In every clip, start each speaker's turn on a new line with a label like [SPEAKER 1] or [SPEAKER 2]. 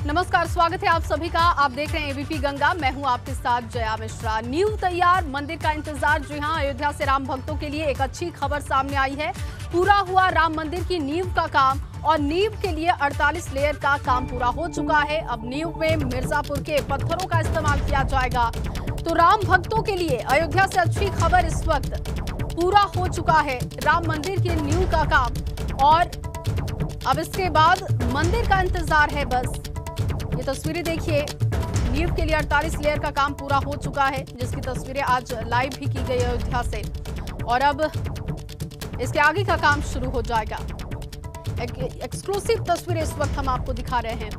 [SPEAKER 1] नमस्कार, स्वागत है आप सभी का। आप देख रहे हैं एबीपी गंगा। मैं हूं आपके साथ जया मिश्रा। नींव तैयार, मंदिर का इंतजार। जी हां, अयोध्या से राम भक्तों के लिए एक अच्छी खबर सामने आई है। पूरा हुआ राम मंदिर की नींव का काम और नींव के लिए 48 लेयर का काम पूरा हो चुका है। अब नींव में मिर्जापुर के पत्थरों का इस्तेमाल किया जाएगा। तो राम भक्तों के लिए अयोध्या से अच्छी खबर, इस वक्त पूरा हो चुका है राम मंदिर की नींव का काम और अब इसके बाद मंदिर का इंतजार है। बस ये तस्वीरें देखिए, नींव के लिए 48 लेयर का काम पूरा हो चुका है, जिसकी तस्वीरें आज लाइव भी की गई अयोध्या से और अब इसके आगे का काम शुरू हो जाएगा। एक्सक्लूसिव तस्वीरें इस वक्त हम आपको दिखा रहे हैं।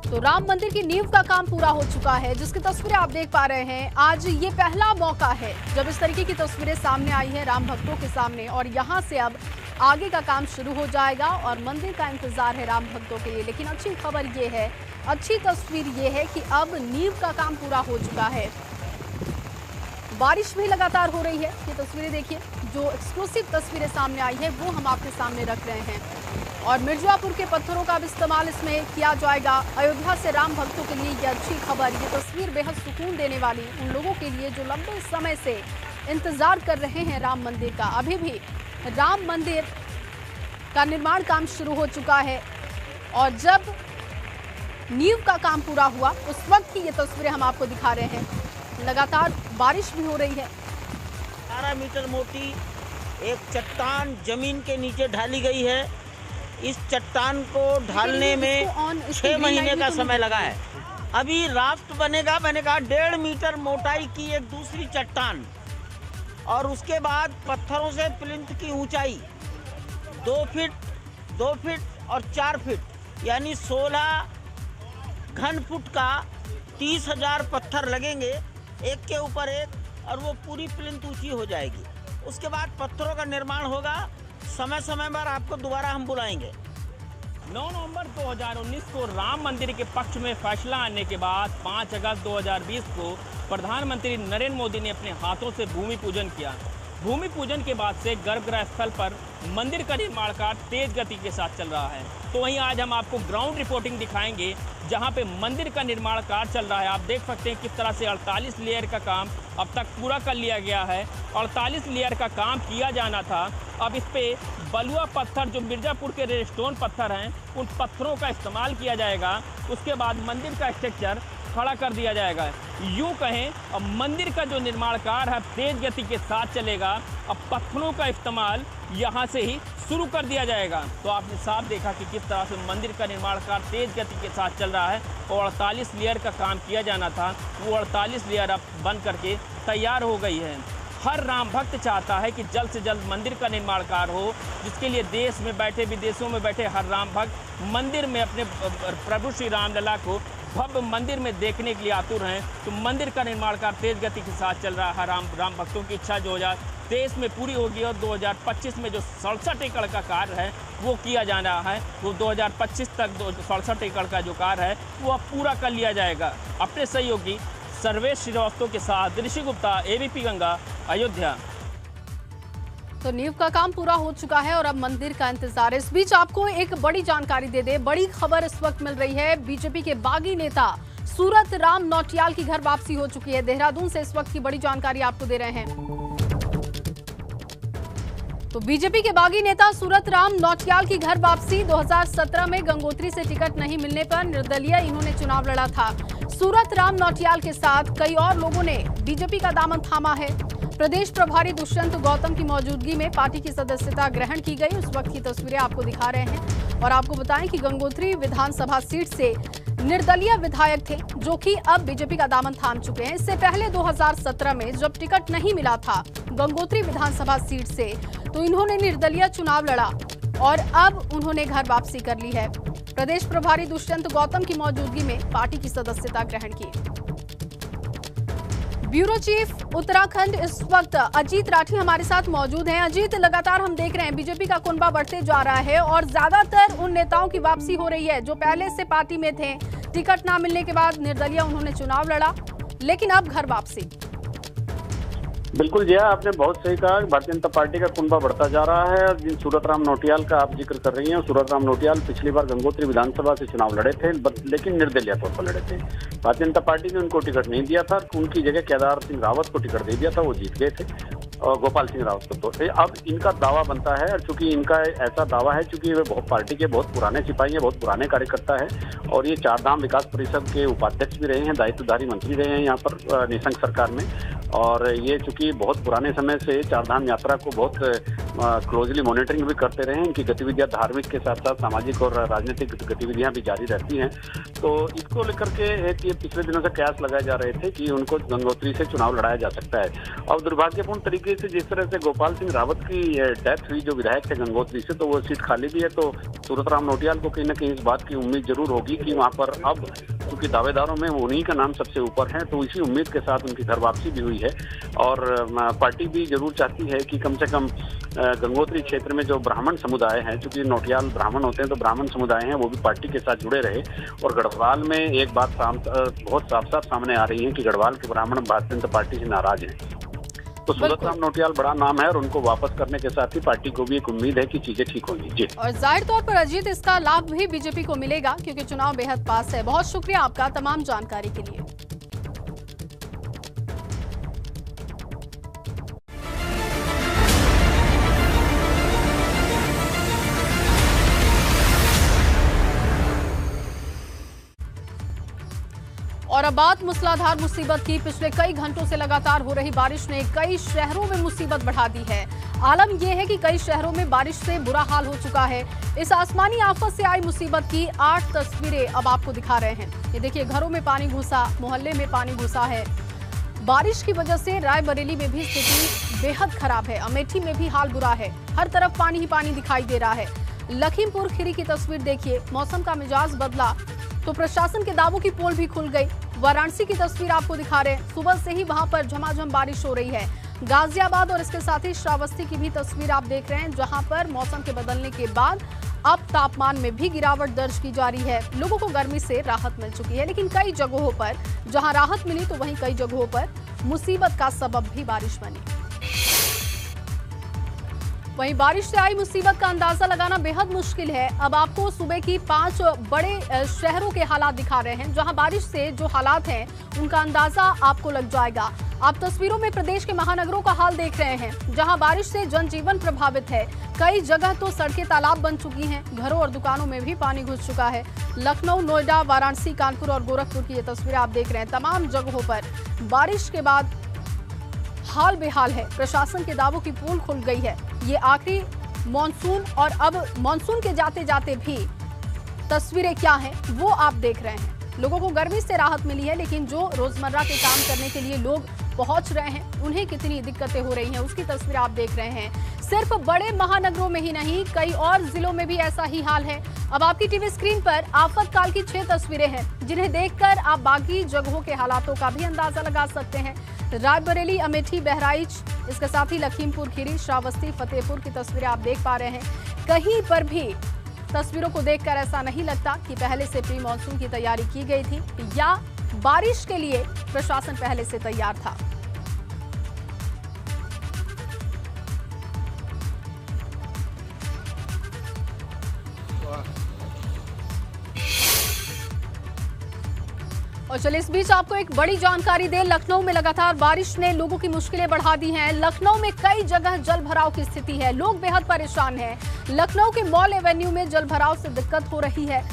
[SPEAKER 1] तो राम मंदिर की नींव का काम पूरा हो चुका है, जिसकी तस्वीरें आप देख पा रहे हैं। आज ये पहला मौका है जब इस तरीके की तस्वीरें सामने आई है राम भक्तों के सामने और यहाँ से अब आगे का काम शुरू हो जाएगा और मंदिर का इंतजार है राम भक्तों के लिए। लेकिन अच्छी खबर ये है, अच्छी तस्वीर ये है कि अब नींव का काम पूरा हो चुका है। बारिश भी लगातार हो रही है। ये तस्वीरें देखिए, जो एक्सक्लूसिव तस्वीरें सामने आई है वो हम आपके सामने रख रहे हैं और मिर्जापुर के पत्थरों का भी इस्तेमाल इसमें किया जाएगा। अयोध्या से राम भक्तों के लिए ये अच्छी खबर, ये तस्वीर बेहद सुकून देने वाली उन लोगों के लिए जो लंबे समय से इंतजार कर रहे हैं राम मंदिर का। अभी भी राम मंदिर का निर्माण काम शुरू हो चुका है और जब नींव का काम पूरा हुआ उस वक्त की ये तस्वीरें हम आपको दिखा रहे हैं। लगातार बारिश भी हो रही है।
[SPEAKER 2] 12 मीटर मोटी एक चट्टान जमीन के नीचे ढाली गई है। इस चट्टान को ढालने में 6 महीने का समय लगा है। अभी राफ्ट बनेगा 1.5 मीटर मोटाई की एक दूसरी चट्टान और उसके बाद पत्थरों से प्लिंथ की ऊंचाई 2 फीट और 4 फीट यानी 16 घन फुट का 30,000 पत्थर लगेंगे एक के ऊपर एक और वो पूरी प्लिंथ ऊंची हो जाएगी। उसके बाद पत्थरों का निर्माण होगा। समय समय पर आपको दोबारा हम बुलाएंगे।
[SPEAKER 3] 9 नवंबर 2019 को राम मंदिर के पक्ष में फैसला आने के बाद 5 अगस्त 2020 को प्रधानमंत्री नरेंद्र मोदी ने अपने हाथों से भूमि पूजन किया। भूमि पूजन के बाद से गर्भगृह स्थल पर मंदिर का निर्माण कार्य तेज गति के साथ चल रहा है। तो वहीं आज हम आपको ग्राउंड रिपोर्टिंग दिखाएंगे जहां पे मंदिर का निर्माण कार्य चल रहा है। आप देख सकते हैं किस तरह से 48 लेयर का काम अब तक पूरा कर लिया गया है। 48 लेयर का काम किया जाना था। अब इस पे बलुआ पत्थर जो मिर्जापुर के रेडस्टोन पत्थर हैं उन पत्थरों का इस्तेमाल किया जाएगा। उसके बाद मंदिर का स्ट्रक्चर खड़ा कर दिया जाएगा। यूँ कहें अब मंदिर का जो निर्माण कार्य है तेज गति के साथ चलेगा। अब पत्थरों का इस्तेमाल यहाँ से ही शुरू कर दिया जाएगा। तो आपने साफ देखा कि किस तरह से मंदिर का निर्माण कार्य तेज गति के साथ चल रहा है और 48 लेयर का काम किया जाना था वो 48 लेयर अब बन करके तैयार हो गई है। हर राम भक्त चाहता है कि जल्द से जल्द मंदिर का निर्माण कार्य हो, जिसके लिए देश में बैठे विदेशों में बैठे हर राम भक्त मंदिर में अपने प्रभु श्री रामलला को भव्य मंदिर में देखने के लिए आतुर हैं। तो मंदिर का निर्माण कार्य तेज गति के साथ चल रहा है। राम भक्तों की इच्छा 2023 में पूरी होगी और 2025 में जो 67 एकड़ का कार्य है वो किया जा रहा है। वो 2025 तक 67 एकड़ का जो कार्य है वो अब पूरा कर लिया जाएगा। अपने सहयोगी सर्वेश श्रीवास्तव के साथ ऋषि गुप्ता, एबीपी गंगा, अयोध्या।
[SPEAKER 1] तो नींव का काम पूरा हो चुका है और अब मंदिर का इंतजार। इस बीच आपको एक बड़ी जानकारी दे दे, बड़ी खबर इस वक्त मिल रही है। बीजेपी के बागी नेता सूरत राम नौटियाल की घर वापसी हो चुकी है। देहरादून से इस वक्त की बड़ी जानकारी आपको दे रहे हैं। तो बीजेपी के बागी नेता सूरत राम नौटियाल की घर वापसी। 2017 में गंगोत्री से टिकट नहीं मिलने पर निर्दलीय इन्होंने चुनाव लड़ा था। सूरत राम नौटियाल के साथ कई और लोगों ने बीजेपी का दामन थामा है। प्रदेश प्रभारी दुष्यंत गौतम की मौजूदगी में पार्टी की सदस्यता ग्रहण की गई। उस वक्त की तस्वीरें आपको दिखा रहे हैं और आपको बताएं कि गंगोत्री विधानसभा सीट से निर्दलीय विधायक थे जो कि अब बीजेपी का दामन थाम चुके हैं। इससे पहले 2017 में जब टिकट नहीं मिला था गंगोत्री विधानसभा सीट से तो इन्होंने निर्दलीय चुनाव लड़ा और अब उन्होंने घर वापसी कर ली है। प्रदेश प्रभारी दुष्यंत गौतम की मौजूदगी में पार्टी की सदस्यता ग्रहण की। ब्यूरो चीफ उत्तराखंड इस वक्त अजीत राठी हमारे साथ मौजूद हैं। अजीत, लगातार हम देख रहे हैं बीजेपी का कुनबा बढ़ते जा रहा है और ज्यादातर उन नेताओं की वापसी हो रही है जो पहले से पार्टी में थे। टिकट ना मिलने के बाद निर्दलीय उन्होंने चुनाव लड़ा, लेकिन अब घर वापसी।
[SPEAKER 4] बिल्कुल जया, आपने बहुत सही कहा। भारतीय जनता पार्टी का कुनबा बढ़ता जा रहा है। जिन सूरतराम नौटियाल का आप जिक्र कर रही हैं, सूरतराम नौटियाल पिछली बार गंगोत्री विधानसभा से चुनाव लड़े थे, लेकिन निर्दलीय तौर पर लड़े थे। भारतीय जनता पार्टी ने उनको टिकट नहीं दिया था, उनकी जगह केदार सिंह रावत को टिकट दे दिया था, वो जीत गए थे, और गोपाल सिंह रावत को। तो अब इनका दावा बनता है, और चूंकि इनका ऐसा दावा है, चूंकि वे बहुत पार्टी के बहुत पुराने सिपाही हैं, बहुत पुराने कार्यकर्ता है, और ये चारधाम विकास परिषद के उपाध्यक्ष भी रहे हैं, दायित्वधारी मंत्री रहे हैं यहाँ पर निशंक सरकार में। और ये चूंकि बहुत पुराने समय से चारधाम यात्रा को बहुत क्लोजली मॉनिटरिंग भी करते रहे हैं। इनकी गतिविधियां धार्मिक के साथ साथ सामाजिक और राजनीतिक गतिविधियां भी जारी रहती हैं। तो इसको लेकर के एक ये पिछले दिनों से कयास लगाए जा रहे थे कि उनको गंगोत्री से चुनाव लड़ाया जा सकता है। और दुर्भाग्यपूर्ण तरीके से जिस तरह से गोपाल सिंह रावत की डेथ हुई, जो विधायक थे गंगोत्री से, तो वो सीट खाली भी है। तो सूरतराम नौटियाल को कहीं ना कहीं इस बात की उम्मीद जरूर होगी कि वहाँ पर अब क्योंकि दावेदारों में उन्हीं का नाम सबसे ऊपर है, तो इसी उम्मीद के साथ उनकी घर वापसी भी हुई है। और पार्टी भी जरूर चाहती है कि कम से कम गंगोत्री क्षेत्र में जो ब्राह्मण समुदाय है, चूंकि नौटियाल ब्राह्मण होते हैं, तो ब्राह्मण समुदाय हैं, वो भी पार्टी के साथ जुड़े रहे। और गढ़वाल में एक बात बहुत साफ साफ सामने आ रही है कि गढ़वाल के ब्राह्मण भारतीय जनता पार्टी से नाराज हैं। तो सूरतराम नौटियाल बड़ा नाम है, और उनको वापस करने के साथ ही पार्टी को भी एक उम्मीद है कि चीजें ठीक होंगी। जी,
[SPEAKER 1] और जाहिर तौर पर अजीत, इसका लाभ भी बीजेपी को मिलेगा क्योंकि चुनाव बेहद पास है। बहुत शुक्रिया आपका तमाम जानकारी के लिए। और अब बात मूसलाधार मुसीबत की। पिछले कई घंटों से लगातार हो रही बारिश ने कई शहरों में मुसीबत बढ़ा दी है। आलम यह है कि कई शहरों में बारिश से बुरा हाल हो चुका है। इस आसमानी आफत से आई मुसीबत की 8 तस्वीरें अब आपको दिखा रहे हैं। ये देखिए, घरों में पानी घुसा, मोहल्ले में पानी घुसा है। बारिश की वजह से रायबरेली में भी स्थिति बेहद खराब है। अमेठी में भी हाल बुरा है, हर तरफ पानी ही पानी दिखाई दे रहा है। लखीमपुर खीरी की तस्वीर देखिए, मौसम का मिजाज बदला तो प्रशासन के दावों की पोल भी खुल गई। वाराणसी की तस्वीर आपको दिखा रहे हैं, सुबह से ही वहां पर झमाझम बारिश हो रही है। गाजियाबाद और इसके साथ ही श्रावस्ती की भी तस्वीर आप देख रहे हैं, जहां पर मौसम के बदलने के बाद अब तापमान में भी गिरावट दर्ज की जा रही है। लोगों को गर्मी से राहत मिल चुकी है, लेकिन कई जगहों पर जहां राहत मिली तो वहीं कई जगहों पर मुसीबत का सबब भी बारिश बनी। वहीं बारिश से आई मुसीबत का अंदाजा लगाना बेहद मुश्किल है। अब आपको सुबह की 5 बड़े शहरों के हालात दिखा रहे हैं, जहां बारिश से जो हालात हैं उनका अंदाजा आपको लग जाएगा। आप तस्वीरों में प्रदेश के महानगरों का हाल देख रहे हैं, जहां बारिश से जनजीवन प्रभावित है। कई जगह तो सड़कें तालाब बन चुकी हैं, घरों और दुकानों में भी पानी घुस चुका है। लखनऊ, नोएडा, वाराणसी, कानपुर और गोरखपुर की ये तस्वीरें आप देख रहे हैं। तमाम जगहों पर बारिश के बाद हाल बेहाल है। प्रशासन के दावों की पोल खुल गई है। ये आखिरी मॉनसून, और अब मॉनसून के जाते जाते भी तस्वीरें क्या हैं वो आप देख रहे हैं। लोगों को गर्मी से राहत मिली है, लेकिन जो रोजमर्रा के काम करने के लिए लोग पहुंच रहे हैं उन्हें कितनी दिक्कतें हो रही हैं उसकी तस्वीर आप देख रहे हैं। सिर्फ बड़े महानगरों में ही नहीं, कई और जिलों में भी ऐसा ही हाल है। अब आपकी टीवी स्क्रीन पर आफतकाल की 6 तस्वीरें हैं, जिन्हें देखकर आप बाकी जगहों के हालातों का भी अंदाजा लगा सकते हैं। रायबरेली, अमेठी, बहराइच, इसके साथ ही लखीमपुर खीरी, श्रावस्ती, फतेहपुर की तस्वीरें आप देख पा रहे हैं। कहीं पर भी तस्वीरों को देखकर ऐसा नहीं लगता कि पहले से प्री मॉनसून की तैयारी की गई थी या बारिश के लिए प्रशासन पहले से तैयार था। और चलिए इस बीच आपको एक बड़ी जानकारी दें। लखनऊ में लगातार बारिश ने लोगों की मुश्किलें बढ़ा दी हैं। लखनऊ में कई जगह जल भराव की स्थिति है, लोग बेहद परेशान हैं। लखनऊ के मॉल एवेन्यू में जल भराव से दिक्कत हो रही है,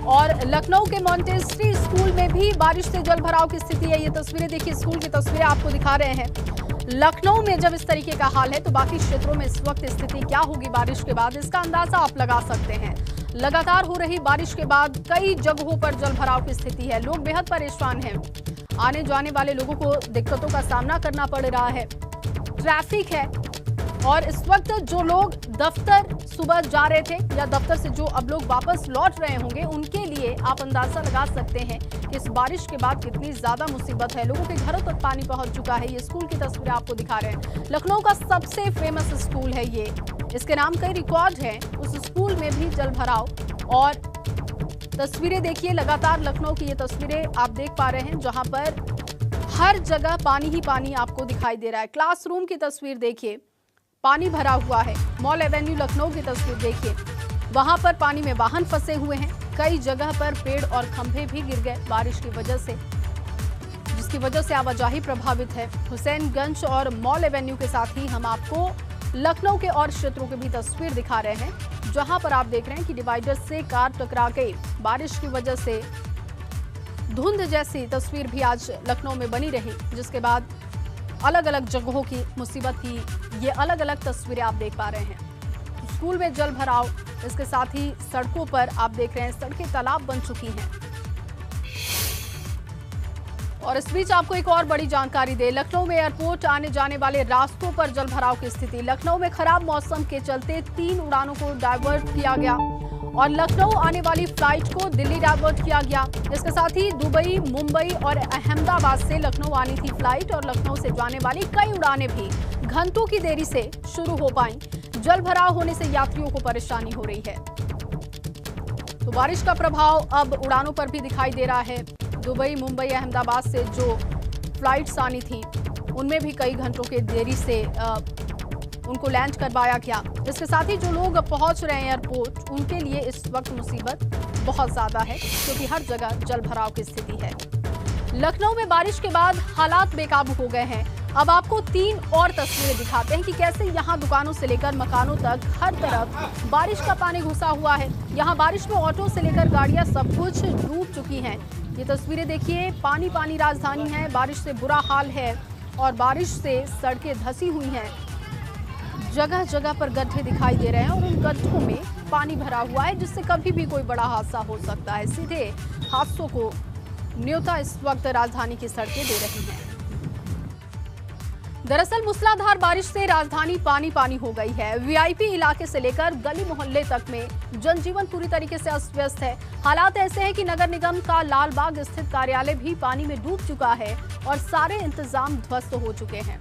[SPEAKER 1] और लखनऊ के मॉन्टेसरी स्कूल में भी बारिश से जल भराव की स्थिति है। ये तस्वीरें देखिए, स्कूल की तस्वीरें आपको दिखा रहे हैं। लखनऊ में जब इस तरीके का हाल है तो बाकी क्षेत्रों में इस वक्त स्थिति क्या होगी बारिश के बाद, इसका अंदाजा आप लगा सकते हैं। लगातार हो रही बारिश के बाद कई जगहों पर जल भराव की स्थिति है, लोग बेहद परेशान हैं। आने जाने वाले लोगों को दिक्कतों का सामना करना पड़ रहा है। ट्रैफिक है, और इस वक्त जो लोग दफ्तर सुबह जा रहे थे या दफ्तर से जो अब लोग वापस लौट रहे होंगे, उनके लिए आप अंदाजा लगा सकते हैं कि इस बारिश के बाद कितनी ज्यादा मुसीबत है। लोगों के घरों तक पानी पहुंच चुका है। ये स्कूल की तस्वीरें आपको दिखा रहे हैं। लखनऊ का सबसे फेमस स्कूल है ये, इसके नाम कई रिकॉर्ड हैं। उस स्कूल में भी जल भराव, और तस्वीरें देखिए, लगातार लखनऊ की ये तस्वीरें आप देख पा रहे हैं, जहां पर हर जगह पानी ही पानी आपको दिखाई दे रहा है। क्लासरूम की तस्वीर देखिए, पानी भरा हुआ है। मॉल एवेन्यू लखनऊ की तस्वीर देखिए, वहां पर पानी में वाहन फंसे हुए हैं। कई जगह पर पेड़ और खंभे भी गिर गए बारिश की वजह से, जिसकी वजह से आवाजाही प्रभावित है। हुसैनगंज और मॉल एवेन्यू के साथ ही हम आपको लखनऊ के और क्षेत्रों की भी तस्वीर दिखा रहे हैं, जहां पर आप देख रहे हैं कि डिवाइडर से कार टकरा गई। बारिश की वजह से धुंध जैसी तस्वीर भी आज लखनऊ में बनी रही, जिसके बाद अलग अलग जगहों की मुसीबत की ये अलग अलग तस्वीरें आप देख पा रहे हैं। स्कूल में जल भराव, इसके साथ ही सड़कों पर आप देख रहे हैं सड़कें तालाब बन चुकी हैं। और इस बीच आपको एक और बड़ी जानकारी दे, लखनऊ में एयरपोर्ट आने जाने वाले रास्तों पर जल भराव की स्थिति। लखनऊ में खराब मौसम के चलते 3 उड़ानों को डायवर्ट किया गया और लखनऊ आने वाली फ्लाइट को दिल्ली डायवर्ट किया गया। इसके साथ ही दुबई, मुंबई और अहमदाबाद से लखनऊ आनी थी फ्लाइट और लखनऊ से जाने वाली कई उड़ानें भी घंटों की देरी से शुरू हो पाई। जल भराव होने से यात्रियों को परेशानी हो रही है। तो बारिश का प्रभाव अब उड़ानों पर भी दिखाई दे रहा है। दुबई, मुंबई, अहमदाबाद से जो फ्लाइट्स आनी थी उनमें भी कई घंटों के देरी से उनको लैंड करवाया गया। इसके साथ ही जो लोग पहुंच रहे हैं एयरपोर्ट, उनके लिए इस वक्त मुसीबत बहुत ज्यादा है, क्योंकि हर जगह जल भराव की स्थिति है। लखनऊ में बारिश के बाद हालात बेकाबू हो गए हैं। अब आपको 3 और तस्वीरें दिखाते हैं कि कैसे यहाँ दुकानों से लेकर मकानों तक हर तरफ बारिश का पानी घुसा हुआ है। यहाँ बारिश में ऑटो से लेकर गाड़ियां सब कुछ डूब चुकी हैं। ये तस्वीरें देखिए, पानी पानी राजधानी है, बारिश से बुरा हाल है और बारिश से सड़कें धंसी हुई हैं। जगह जगह पर गड्ढे दिखाई दे रहे हैं और उन गड्ढों में पानी भरा हुआ है, जिससे कभी भी कोई बड़ा हादसा हो सकता है। सीधे हादसों को न्योता इस वक्त राजधानी की सड़कें दे रही हैं। दरअसल मूसलाधार बारिश से राजधानी पानी पानी हो गई है। वीआईपी इलाके से लेकर गली मोहल्ले तक में जनजीवन पूरी तरीके से अस्त व्यस्त है। हालात ऐसे हैं कि नगर निगम का लालबाग स्थित कार्यालय भी पानी में डूब चुका है और सारे इंतजाम ध्वस्त हो चुके हैं।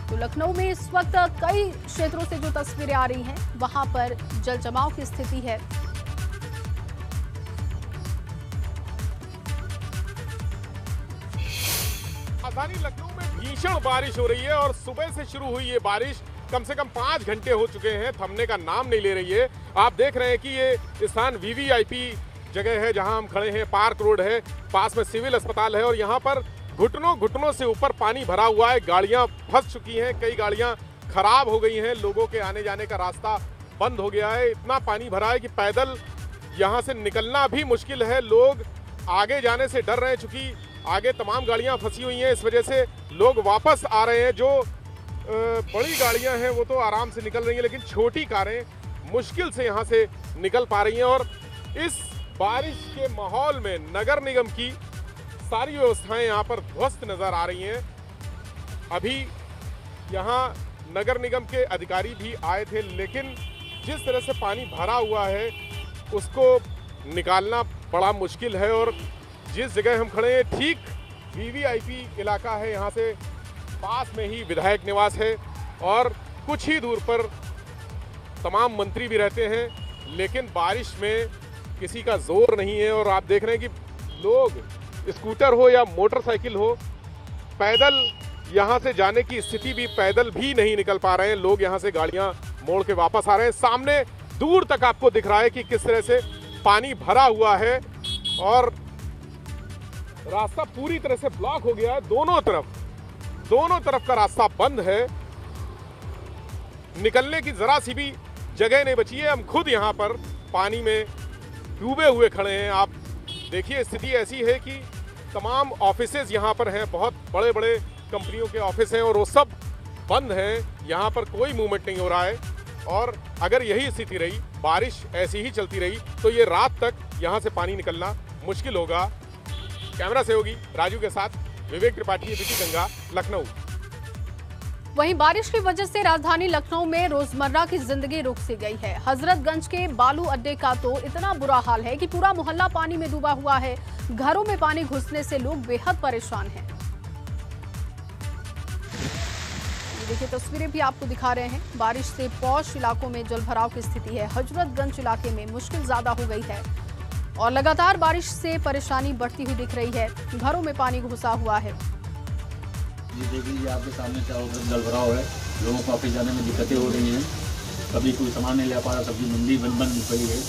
[SPEAKER 1] तो लखनऊ में इस वक्त कई क्षेत्रों से जो तस्वीरें आ रही हैं, वहां पर जल जमाव की स्थिति है।
[SPEAKER 5] राजधानी लखनऊ में भीषण बारिश हो रही है और सुबह से शुरू हुई ये बारिश कम से कम 5 घंटे हो चुके हैं, थमने का नाम नहीं ले रही है। आप देख रहे हैं कि ये स्थान वीवीआईपी जगह है, जहां हम खड़े हैं। पार्क रोड है, पास में सिविल अस्पताल है और यहाँ पर घुटनों से ऊपर पानी भरा हुआ है। गाड़ियां फंस चुकी हैं, कई गाड़ियां खराब हो गई हैं, लोगों के आने जाने का रास्ता बंद हो गया है। इतना पानी भरा है कि पैदल यहाँ से निकलना भी मुश्किल है। लोग आगे जाने से डर रहे हैं, चूंकि आगे तमाम गाड़ियां फंसी हुई हैं। इस वजह से लोग वापस आ रहे हैं। जो बड़ी गाड़ियां हैं वो तो आराम से निकल रही हैं, लेकिन छोटी कारें मुश्किल से यहाँ से निकल पा रही हैं। और इस बारिश के माहौल में नगर निगम की सारी व्यवस्थाएं यहाँ पर ध्वस्त नजर आ रही हैं। अभी यहाँ नगर निगम के अधिकारी भी आए थे, लेकिन जिस तरह से पानी भरा हुआ है उसको निकालना बड़ा मुश्किल है। और जिस जगह हम खड़े हैं ठीक वीवीआईपी इलाका है, यहाँ से पास में ही विधायक निवास है और कुछ ही दूर पर तमाम मंत्री भी रहते हैं, लेकिन बारिश में किसी का जोर नहीं है। और आप देख रहे हैं कि लोग स्कूटर हो या मोटरसाइकिल हो, पैदल यहाँ से जाने की स्थिति भी, पैदल भी नहीं निकल पा रहे हैं। लोग यहाँ से गाड़ियाँ मोड़ के वापस आ रहे हैं। सामने दूर तक आपको दिख रहा है कि किस तरह से पानी भरा हुआ है और रास्ता पूरी तरह से ब्लॉक हो गया है। दोनों तरफ का रास्ता बंद है, निकलने की जरा सी भी जगह नहीं बची है। हम खुद यहाँ पर पानी में डूबे हुए खड़े हैं। आप देखिए, स्थिति ऐसी है कि तमाम ऑफिसेज यहाँ पर हैं, बहुत बड़े बड़े कंपनियों के ऑफिस हैं और वो सब बंद हैं। यहाँ पर कोई मूवमेंट नहीं हो रहा है और अगर यही स्थिति रही, बारिश ऐसी ही चलती रही, तो ये रात तक यहाँ से पानी निकलना मुश्किल होगा। कैमरा सहयोगी राजू के साथ विवेक त्रिपाठी, एबीपी गंगा, लखनऊ।
[SPEAKER 1] वहीं बारिश की वजह से राजधानी लखनऊ में रोजमर्रा की जिंदगी रुक सी गई है। हजरतगंज के बालू अड्डे का तो इतना बुरा हाल है कि पूरा मोहल्ला पानी में डूबा हुआ है। घरों में पानी घुसने से लोग बेहद परेशान हैं। देखिए, तस्वीरें भी आपको दिखा रहे हैं। बारिश से पौष इलाकों में जलभराव की स्थिति है। हजरतगंज इलाके में मुश्किल ज्यादा हो गई है और लगातार बारिश से परेशानी बढ़ती हुई दिख रही है, घरों में पानी घुसा हुआ है।
[SPEAKER 6] ये देख लीजिए, आपके सामने चारों तरफ जल भराव है, लोगों को ऑफिस जाने में दिक्कतें हो रही हैं, कभी कोई सामान नहीं ले पा रहा, सब्जी मंडी बंद पड़ी है,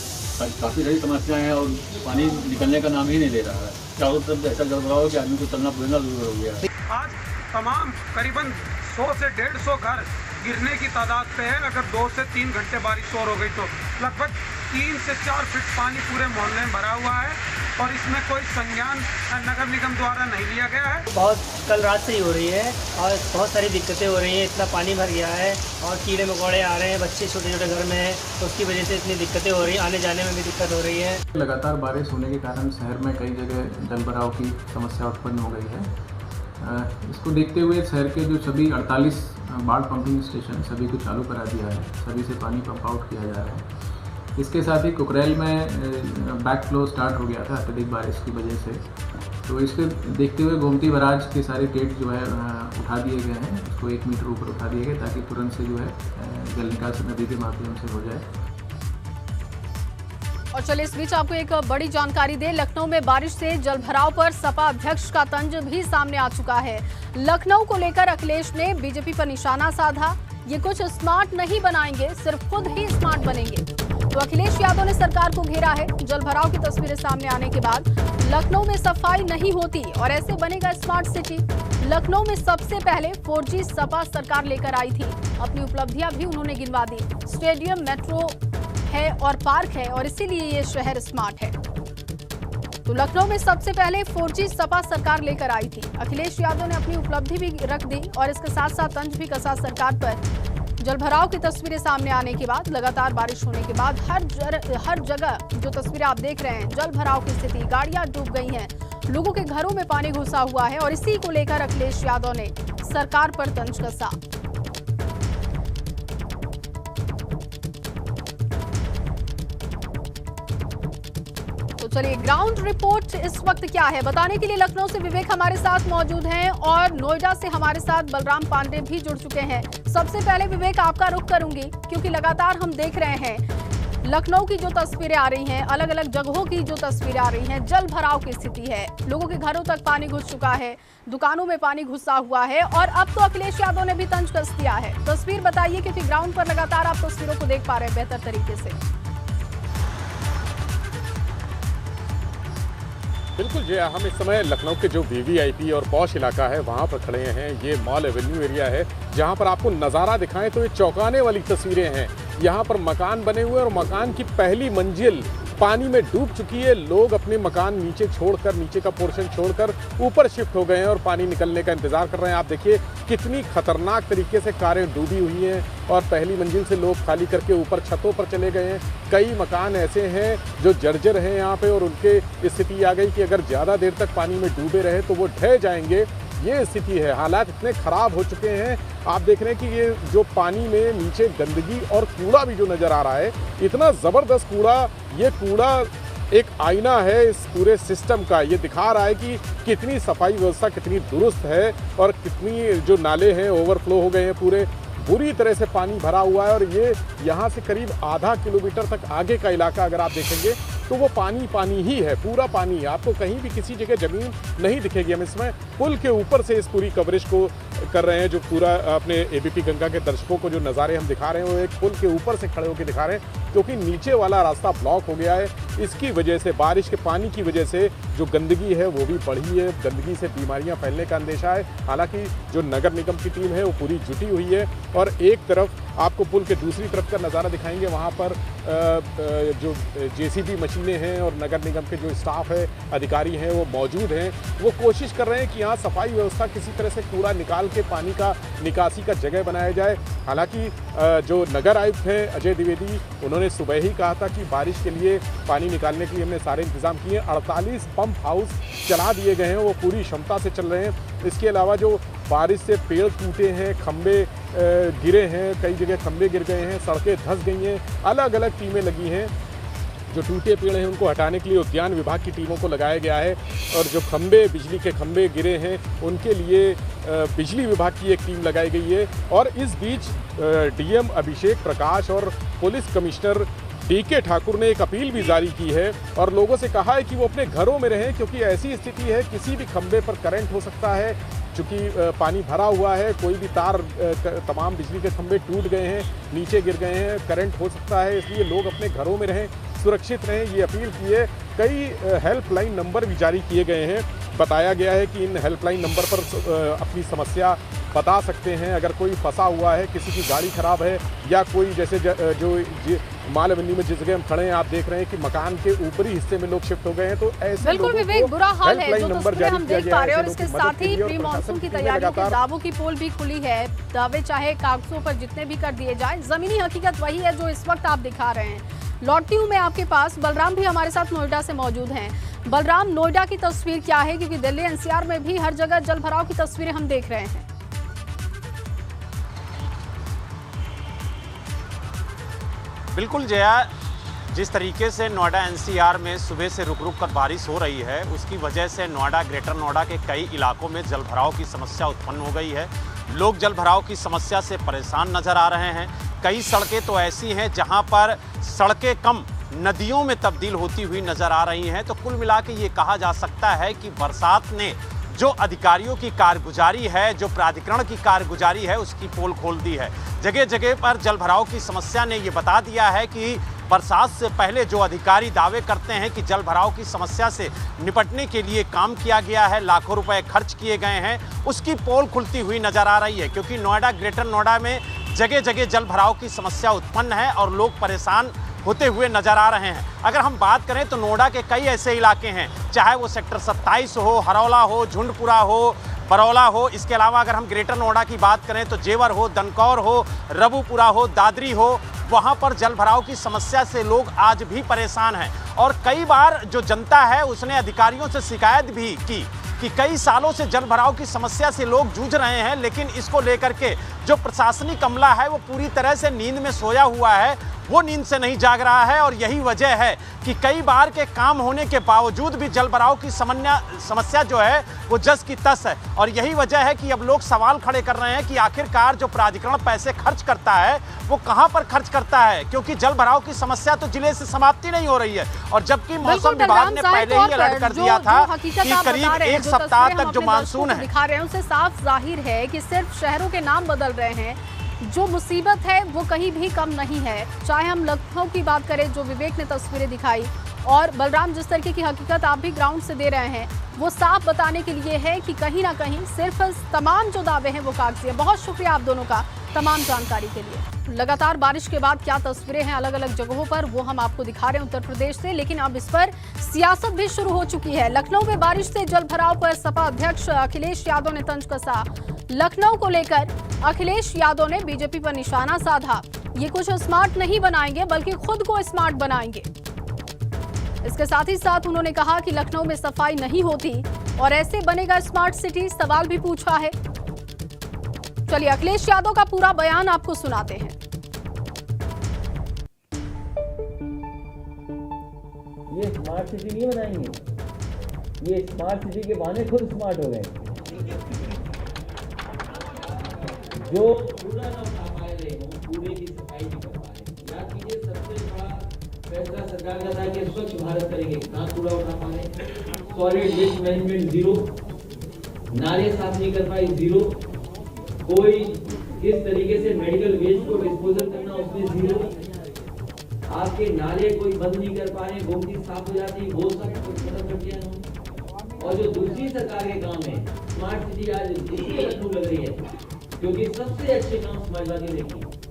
[SPEAKER 6] काफ़ी सारी समस्याएं हैं और पानी निकलने का नाम ही नहीं ले रहा है। चारों तरफ ऐसा जल भराव है कि आदमी को चलना फिरना दूर हो गया है।
[SPEAKER 7] आज तमाम करीबन 100 से 150 घर गिरने की तादाद पे है। अगर 2 से 3 घंटे बारिश और हो गई तो लगभग 3 से 4 फीट पानी पूरे मोहल्ले में भरा हुआ है और इसमें कोई संज्ञान नगर निगम द्वारा नहीं लिया गया है।
[SPEAKER 8] बहुत कल रात से ही हो रही है और बहुत सारी दिक्कतें हो रही हैं। इतना पानी भर गया है और कीड़े मकोड़े आ रहे हैं, बच्चे छोटे छोटे घर में हैं, तो उसकी वजह से इतनी दिक्कतें हो रही हैं, आने जाने में भी दिक्कत हो रही है।
[SPEAKER 9] लगातार बारिश होने के कारण शहर में कई जगह जल भराव की समस्या उत्पन्न हो गई है। इसको देखते हुए शहर के जो सभी 48 बाढ़ पंपिंग स्टेशन सभी को चालू करा दिया है, सभी से पानी पंप आउट किया जा रहा है। इसके साथ ही कुकरेल में बैक फ्लो स्टार्ट हो गया था अत्यधिक बारिश की वजह से, तो इसको देखते हुए गोमती बराज के सारे गेट जो है उठा दिए गए हैं, उसको 1 मीटर ऊपर उठा दिए गए ताकि तुरंत से जो है जल निकासी नदी के माध्यम से हो जाए।
[SPEAKER 1] और चलिए इस बीच आपको एक बड़ी जानकारी दे, लखनऊ में बारिश से जलभराव पर सपा अध्यक्ष का तंज भी सामने आ चुका है। लखनऊ को लेकर अखिलेश ने बीजेपी पर निशाना साधा, ये कुछ स्मार्ट नहीं बनाएंगे, सिर्फ खुद ही स्मार्ट बनेंगे। तो अखिलेश यादव ने सरकार को घेरा है। जलभराव की तस्वीरें सामने आने के बाद लखनऊ में सफाई नहीं होती और ऐसे बनेगा स्मार्ट सिटी। लखनऊ में सबसे पहले 4G सपा सरकार लेकर आई थी, अपनी उपलब्धियां भी उन्होंने गिनवा दी। स्टेडियम, मेट्रो है और पार्क है और इसीलिए ये शहर स्मार्ट है। तो लखनऊ में सबसे पहले 4G सपा सरकार लेकर आई थी। अखिलेश यादव ने अपनी उपलब्धि भी रख दी और इसके साथ साथ तंज भी कसा सरकार पर। जलभराव की तस्वीरें सामने आने के बाद, लगातार बारिश होने के बाद हर जगह जो तस्वीरें आप देख रहे हैं, जलभराव की स्थिति, गाड़ियां डूब गई हैं, लोगों के घरों में पानी घुसा हुआ है और इसी को लेकर अखिलेश यादव ने सरकार पर तंज कसा। तो चलिए ग्राउंड रिपोर्ट इस वक्त क्या है बताने के लिए लखनऊ से विवेक हमारे साथ मौजूद हैं और नोएडा से हमारे साथ बलराम पांडे भी जुड़ चुके हैं। सबसे पहले विवेक आपका रुख करूंगी क्योंकि लगातार हम देख रहे हैं लखनऊ की जो तस्वीरें आ रही हैं, अलग अलग जगहों की जो तस्वीरें आ रही हैं, जल भराव की स्थिति है, लोगों के घरों तक पानी घुस चुका है, दुकानों में पानी घुसा हुआ है और अब तो अखिलेश यादव ने भी तंज कस दिया है। तस्वीर बताइए क्योंकि ग्राउंड पर लगातार आप तस्वीरों को देख पा रहे हैं बेहतर तरीके से।
[SPEAKER 5] बिल्कुल जी, हम इस समय लखनऊ के जो वीवीआईपी और पॉश इलाका है वहाँ पर खड़े हैं। ये मॉल एवेन्यू एरिया है जहाँ पर आपको नज़ारा दिखाएं तो ये चौंकाने वाली तस्वीरें हैं। यहाँ पर मकान बने हुए और मकान की पहली मंजिल पानी में डूब चुकी है। लोग अपने मकान नीचे छोड़कर, नीचे का पोर्शन छोड़कर ऊपर शिफ्ट हो गए हैं और पानी निकलने का इंतजार कर रहे हैं। आप देखिए कितनी खतरनाक तरीके से कारें डूबी हुई हैं और पहली मंजिल से लोग खाली करके ऊपर छतों पर चले गए हैं। कई मकान ऐसे हैं जो जर्जर हैं यहाँ पे और उनके स्थिति आ गई कि अगर ज़्यादा देर तक पानी में डूबे रहे तो वो ढह जाएंगे, ये स्थिति है। हालात इतने ख़राब हो चुके हैं। आप देख रहे हैं कि ये जो पानी में नीचे गंदगी और कूड़ा भी जो नज़र आ रहा है, इतना ज़बरदस्त कूड़ा, ये कूड़ा एक आईना है इस पूरे सिस्टम का। ये दिखा रहा है कि कितनी सफाई व्यवस्था कितनी दुरुस्त है और कितनी जो नाले हैं ओवरफ्लो हो गए हैं, पूरे बुरी तरह से पानी भरा हुआ है। और ये यहाँ से करीब आधा किलोमीटर तक आगे का इलाका अगर आप देखेंगे तो वो पानी पानी ही है, पूरा पानी है। आपको कहीं भी किसी जगह ज़मीन नहीं दिखेगी। हम इसमें पुल के ऊपर से इस पूरी कवरेज को कर रहे हैं, जो पूरा अपने एबीपी गंगा के दर्शकों को जो नज़ारे हम दिखा रहे हैं वो एक पुल के ऊपर से खड़े होकर दिखा रहे हैं, क्योंकि नीचे वाला रास्ता ब्लॉक हो गया है। इसकी वजह से, बारिश के पानी की वजह से जो गंदगी है वो भी बढ़ी है। गंदगी से बीमारियां फैलने का अंदेशा है। हालांकि जो नगर निगम की टीम है वो पूरी जुटी हुई है और एक तरफ आपको पुल के दूसरी तरफ का नज़ारा दिखाएंगे। वहाँ पर जो जेसीबी मशीनें हैं और नगर निगम के जो स्टाफ है, अधिकारी हैं, वो मौजूद हैं। वो कोशिश कर रहे हैं कि यहाँ सफाई व्यवस्था किसी तरह से कूड़ा निकाल के पानी का निकासी का जगह बनाया जाए। हालांकि जो नगर आयुक्त हैं अजय द्विवेदी, उन्होंने सुबह ही कहा था कि बारिश के लिए पानी निकालने के लिए हमने सारे इंतजाम किए हैं। 48 पंप हाउस चला दिए गए हैं, वो पूरी क्षमता से चल रहे हैं। इसके अलावा जो बारिश से पेड़ टूटे हैं, खंबे गिरे हैं, कई जगह खंबे गिर गए हैं, सड़कें धंस गई हैं, अलग अलग टीमें लगी हैं। जो टूटे पेड़ हैं उनको हटाने के लिए उद्यान विभाग की टीमों को लगाया गया है और जो खंबे, बिजली के खंबे गिरे हैं उनके लिए बिजली विभाग की एक टीम लगाई गई है। और इस बीच डीएम अभिषेक प्रकाश और पुलिस कमिश्नर डीके ठाकुर ने एक अपील भी जारी की है और लोगों से कहा है कि वो अपने घरों में रहें, क्योंकि ऐसी स्थिति है किसी भी खंभे पर करंट हो सकता है। चूँकि पानी भरा हुआ है, कोई भी तार, तमाम बिजली के खंभे टूट गए हैं, नीचे गिर गए हैं, करंट हो सकता है, इसलिए लोग अपने घरों में रहें, सुरक्षित रहें, ये अपील की है। कई हेल्पलाइन नंबर भी जारी किए गए हैं। बताया गया है कि इन हेल्पलाइन नंबर पर अपनी समस्या बता सकते हैं। अगर कोई फंसा हुआ है, किसी की गाड़ी खराब है, या कोई जैसे जो मालवनी में जिस जगह हम खड़े हैं, आप देख रहे हैं कि मकान के ऊपरी हिस्से में लोग शिफ्ट हो गए हैं, तो ऐसे
[SPEAKER 1] बिल्कुल विवेक, बुरा हाल है जो तस्वीरें हम देख पा रहे हैं। और इसके साथ ही प्री मानसून की तैयारियों के दावों की पोल भी खुली है। दावे चाहे कागजों पर जितने भी कर दिए जाए, जमीनी हकीकत वही है जो इस वक्त आप दिखा रहे हैं। लौटती हूँ मैं आपके पास, बलराम भी हमारे साथ नोएडा से मौजूद हैं। बलराम, नोएडा की तस्वीर क्या है, क्योंकि दिल्ली एनसीआर में भी हर जगह जल भराव की तस्वीरें हम देख रहे हैं।
[SPEAKER 10] बिल्कुल जया, जिस तरीके से नोएडा एनसीआर में सुबह से रुक रुक कर बारिश हो रही है, उसकी वजह से नोएडा, ग्रेटर नोएडा के कई इलाकों में जल भराव की समस्या उत्पन्न हो गई है। लोग जल भराव की समस्या से परेशान नजर आ रहे हैं। कई सड़कें तो ऐसी हैं जहां पर सड़कें कम नदियों में तब्दील होती हुई नजर आ रही हैं। तो कुल मिला के ये कहा जा सकता है कि बरसात ने जो अधिकारियों की कारगुजारी है, जो प्राधिकरण की कारगुजारी है, उसकी पोल खोल दी है। जगह जगह पर जल भराव की समस्या ने ये बता दिया है कि बरसात से पहले जो अधिकारी दावे करते हैं कि जल भराव की समस्या से निपटने के लिए काम किया गया है, लाखों रुपए खर्च किए गए हैं, उसकी पोल खुलती हुई नजर आ रही है। क्योंकि नोएडा, ग्रेटर नोएडा में जगह जगह जल भराव की समस्या उत्पन्न है और लोग परेशान होते हुए नजर आ रहे हैं। अगर हम बात करें तो नोएडा के कई ऐसे इलाके हैं, चाहे वो सेक्टर 27 हो, हरौला हो, झुंडपुरा हो, बरौला हो। इसके अलावा अगर हम ग्रेटर नोएडा की बात करें तो जेवर हो, दनकौर हो, रबुपुरा हो, दादरी हो, वहाँ पर जल भराव की समस्या से लोग आज भी परेशान हैं। और कई बार जो जनता है उसने अधिकारियों से शिकायत भी की कि कई सालों से जल भराव की समस्या से लोग जूझ रहे हैं, लेकिन इसको लेकर के जो प्रशासनिक अमला है वो पूरी तरह से नींद में सोया हुआ है, वो नींद से नहीं जाग रहा है। और यही वजह है कि कई बार के काम होने के बावजूद भी जल भराव की समस्या जो है वो जस की तस है। और यही वजह है कि अब लोग सवाल खड़े कर रहे हैं कि आखिरकार जो प्राधिकरण पैसे खर्च करता है वो कहां पर खर्च करता है, क्योंकि जल भराव की समस्या तो जिले से समाप्ति नहीं हो रही है। और जबकि मौसम विभाग ने पहले ही अलर्ट कर दिया था कि करीब एक सप्ताह तक जो मानसून है
[SPEAKER 1] दिखा रहे हैं उससे साफ जाहिर है कि सिर्फ शहरों के नाम बदल रहे हैं, जो मुसीबत है वो कहीं भी कम नहीं है। चाहे हम लखनऊ की बात करें, जो विवेक ने तस्वीरें दिखाई, और बलराम जिस तरीके की हकीकत आप भी ग्राउंड से दे रहे हैं, वो साफ बताने के लिए है कि कहीं ना कहीं सिर्फ तमाम जो दावे हैं वो कागजी है। बहुत शुक्रिया आप दोनों का तमाम जानकारी के लिए। लगातार बारिश के बाद क्या तस्वीरें हैं अलग अलग जगहों पर, वो हम आपको दिखा रहे हैं उत्तर प्रदेश से। लेकिन अब इस पर सियासत भी शुरू हो चुकी है। लखनऊ में बारिश से जल भराव पर सपा अध्यक्ष अखिलेश यादव ने तंज कसा। लखनऊ को लेकर अखिलेश यादव ने बीजेपी पर निशाना साधा। ये कुछ स्मार्ट नहीं बनाएंगे बल्कि खुद को स्मार्ट बनाएंगे। इसके साथ ही साथ उन्होंने कहा कि लखनऊ में सफाई नहीं होती और ऐसे बनेगा स्मार्ट सिटी, सवाल भी पूछा है। चलिए अखिलेश यादव का पूरा बयान आपको सुनाते हैं।
[SPEAKER 11] ये स्मार्ट सिटी नहीं बनाएंगे, ये स्मार्ट सिटी के बहाने खुद स्मार्ट हो गए। जो पूरा ना उठा पाए रहे हो, पूरे की सफाई नहीं कर पा रहे। याद कीजिए सबसे बड़ा फैसला सरकार का था कि स्वच्छ भारत करेंगे, ना पूरा उठा पा रहे। सॉलिड वेस्ट मैनेजमेंट जीरो, नाले साफ नहीं कर पाए जीरो, कोई किस तरीके से मेडिकल वेस्ट को डिस्पोजल करना उसमें जीरो, आपके नाले कोई बंद नहीं कर पा रहे, गोमती साफ हो जाती वो सब खत्म कर दिया उन्होंने। और जो दूसरी सरकार के काम है स्मार्ट सिटी, आज इसलिए लखनऊ लग रही है क्योंकि सबसे अच्छे काम समाजवादी ने किए।